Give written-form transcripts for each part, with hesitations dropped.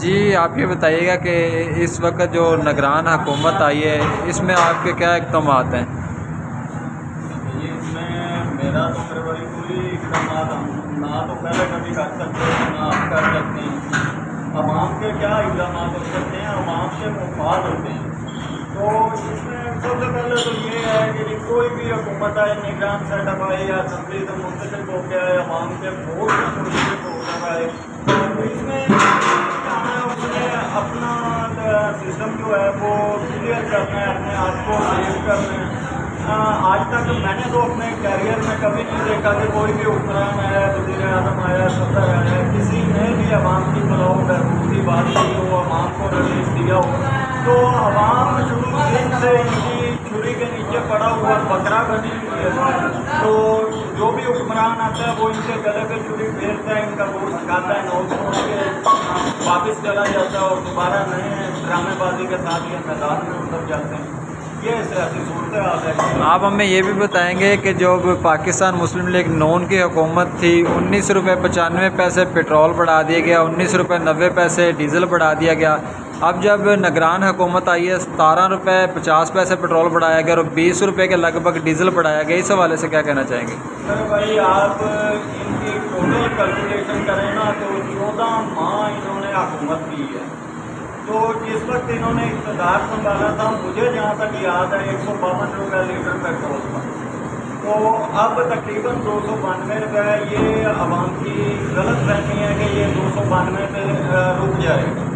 جی آپ یہ بتائیے گا کہ اس وقت جو نگران حکومت آئی ہے اس میں آپ کے کیا اقدامات ہیں؟ یہ اس میں میرا تو میرے بڑی کوئی اقدامات ہم نہ تو پہلے کبھی کر سکتے ہیں نہ آپ کر سکتے ہیں۔ عوام کے کیا اقدامات ہو سکتے ہیں، عوام سے مفاد ہوتے ہیں۔ تو اس میں سب سے پہلے تو یہ ہے کہ کوئی بھی حکومت آئے، نگران سیٹ اپ آئے یا اسمبلی سے منتخب ہو کے آئے، عوام کے ووٹ سے منتخب ہو کر آئے، تو اس میں اس نے اپنا سسٹم جو ہے وہ کلیئر کرنا ہے، اپنے آپ کو سیو کرنا ہے۔ آج تک میں نے تو اپنے کیریئر میں کبھی نہیں دیکھا کہ کوئی بھی حکمران آیا، وزیر اعظم آیا، صدر آیا، کسی نے بھی عوام کی فلاح و بہبود کی بات کی ہو، عوام کو ریلیف دیا ہو، تو عوام شروع سے ان کی چھری کے نیچے پڑا ہوا بکرا بنی ہوئی ہے۔ تو جو بھی حکمران آتا ہے وہ ان کے گلے پہ چھری پھیرتا ہے، ان کا گوشت کھاتا ہے، نوچ نوچ کے واپس چلا جاتا ہے اور دوبارہ نئے ڈرامے بازی کے ساتھ یہ میدان میں اتر جاتے ہیں۔ یہ سیاسی صورتحال ہے۔ آپ ہمیں یہ بھی بتائیں گے کہ جو پاکستان مسلم لیگ نون کی حکومت تھی، 19 روپے 95 پیسے پیٹرول بڑھا دیا گیا، 19 روپے 90 پیسے ڈیزل بڑھا دیا گیا۔ اب جب نگران حکومت آئی ہے 17 روپے 50 پیسے پیٹرول بڑھایا گیا اور 20 روپے کے لگ بھگ ڈیزل بڑھایا گیا۔ اس حوالے سے کیا کہنا چاہیں گے؟ سر بھائی آپ ان کی ٹوٹل کیلکولیشن کریں نا تو 14 ماہ انہوں نے حکومت کی ہے۔ تو جس وقت انہوں نے اقتدار سنبھالا تھا، مجھے جہاں تک یاد ہے 152 روپے لیٹر پیٹرول تھا، تو اب تقریباً 292 روپے ہے۔ یہ عوام کی غلط فہمی ہے کہ یہ 292 پہ رک جائے گا۔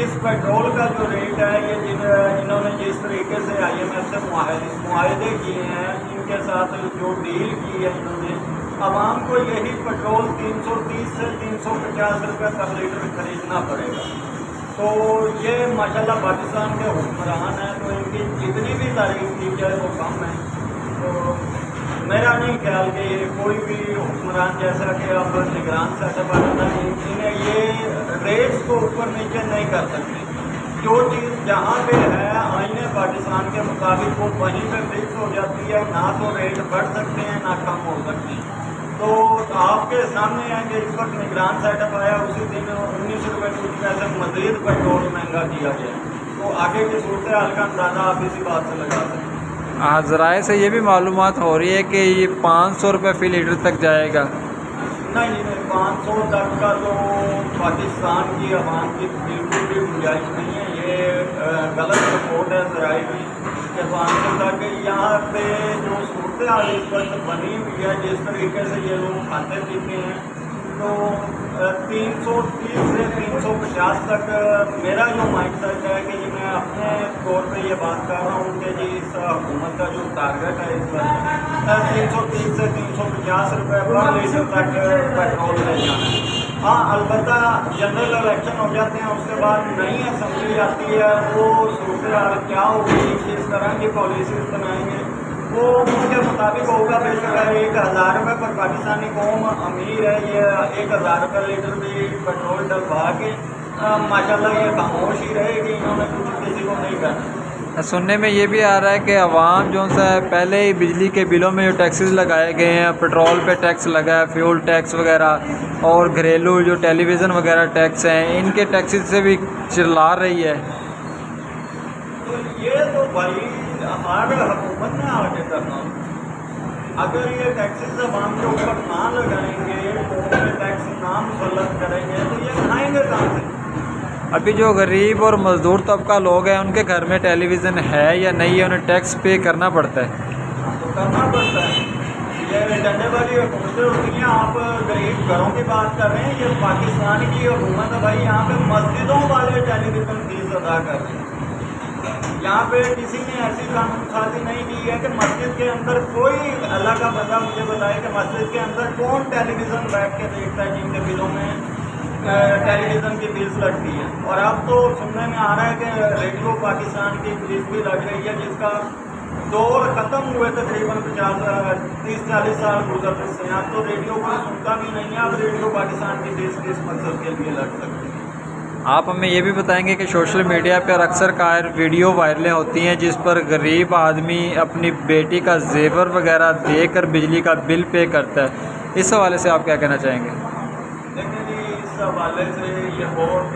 اس پیٹرول کا جو ریٹ ہے، یہ انہوں نے جس طریقے سے IMF سے معاہدے کیے ہیں، ان کے ساتھ جو ڈیل کی ہے انہوں نے، عوام کو یہی پیٹرول 330 سے 350 روپے پر لیٹر خریدنا پڑے گا۔ تو یہ ماشاءاللہ پاکستان کے حکمران ہیں، تو ان کی جتنی بھی تعریف کی جائے وہ کم ہے۔ تو میرا نہیں خیال کہ یہ کوئی بھی حکمران جیسا کہ اب نگران سیٹ اپ آتا ہے، انہیں یہ ریٹس کو اوپر نیچے نہیں کر سکتے۔ جو چیز جہاں پہ ہے آئین پاکستان کے مطابق وہ وہیں پہ فکس ہو جاتی ہے، نہ تو ریٹ بڑھ سکتے ہیں نہ کم ہو سکتے ہیں۔ تو آپ کے سامنے ہے کہ اس وقت نگران سیٹ اپ آیا، اسی دن 19 روپے کچھ پیسے مزید پیٹرول مہنگا کیا گیا۔ تو آگے کی صورتحال کا اندازہ آپ اسی بات سے لگا سکتے ہیں۔ ذرائع سے یہ بھی معلومات ہو رہی ہے کہ یہ 500 روپے فی لیٹر تک جائے گا۔ نہیں 500 تک کا تو پاکستان کی عوام کی بالکل بھی گنجائش نہیں ہے۔ یہ غلط رپورٹ ہے ذرائع کی کہ 500 تک۔ یہاں پہ جو صورتحال اس وقت بنی ہوئی ہے، جس طریقے سے یہ لوگ کھاتے پیتے ہیں، تو 330 سے 350 تک میرا جو مائنڈ سیٹ ہے کہ میں اپنے طور پہ یہ بات کر رہا ہوں کہ جی اس حکومت کا جو ٹارگیٹ ہے اس وقت 330 سے 350 روپے پر لیٹر تک پیٹرول لے جانا ہے۔ ہاں البتہ جنرل الیکشن ہو جاتے ہیں، اس کے بعد نئی اسمبلی آتی ہے، وہ صورتحال کیا ہوگی، کس طرح کی پالیسیز بنائیں گے، وہ ان کے مطابق ہوگا۔ بے شک 1000 روپے پر پاکستانی قوم امیر ہے، یہ 1000 روپے لیٹر بھی پیٹرول ڈلوا کے ماشاءاللہ یہ خاموش ہی رہے گی، انہوں نے کچھ کسی کو نہیں کرنا۔ سننے میں یہ بھی آ رہا ہے کہ عوام جو ہے پہلے ہی بجلی کے بلوں میں جو ٹیکسز لگائے گئے ہیں، پیٹرول پہ ٹیکس لگا ہے، فیول ٹیکس وغیرہ، اور گھریلو جو ٹیلی ویژن وغیرہ ٹیکس ہیں، ان کے ٹیکسز سے بھی چلا رہی ہے۔ تو یہ تو بھائی ہر حکومت نے آگے کرنا۔ اگر یہ ٹیکسز عوام کے اوپر نہ لگائیں گے، قوم پہ ٹیکس نہ مسلط کریں گے، تو یہ کھائیں گے کہاں سے؟ ابھی جو غریب اور مزدور طبقہ لوگ ہیں ان کے گھر میں ٹیلی ویژن ہے یا نہیں ہے، انہیں ٹیکس پے کرنا پڑتا ہے۔ تو کرنا پڑتا ہے۔ یہ ڈنڈے والی حکومتیں ہوتی ہیں، آپ غریب گھروں کی بات کر رہے ہیں، یہ پاکستان کی حکومت ہے بھائی، یہاں پہ مسجدوں والے ٹیلی ویژن فیس ادا کر رہے ہیں۔ یہاں پہ کسی نے ایسی قانون سازی نہیں کی ہے کہ مسجد کے اندر کوئی اللہ کا بندہ مجھے بتائے کہ مسجد کے اندر کون ٹیلی ویژن بیٹھ کے دیکھتا ہے جن کے بلوں میں ٹیلی ویژن کی بلز لگتی ہے۔ اور اب تو سننے میں آ رہا ہے کہ ریڈیو پاکستان کی بلز بھی لگ رہی ہے، جس کا دور ختم ہوئے تقریباً 30-40 سال گزرتے سے۔ اب تو ریڈیو کوئی سنتا بھی نہیں ہے، اب ریڈیو پاکستان کی بلز کس مقصد کے لیے لگ سکتی ہے۔ آپ ہمیں یہ بھی بتائیں گے کہ سوشل میڈیا پر اکثر ویڈیو وائرلیں ہوتی ہیں جس پر غریب آدمی اپنی بیٹی کا زیور وغیرہ دے کر بجلی کا بل پے کرتا ہے، اس حوالے سے آپ کیا کہنا چاہیں گے؟ لیکن اس حوالے سے یہ بہت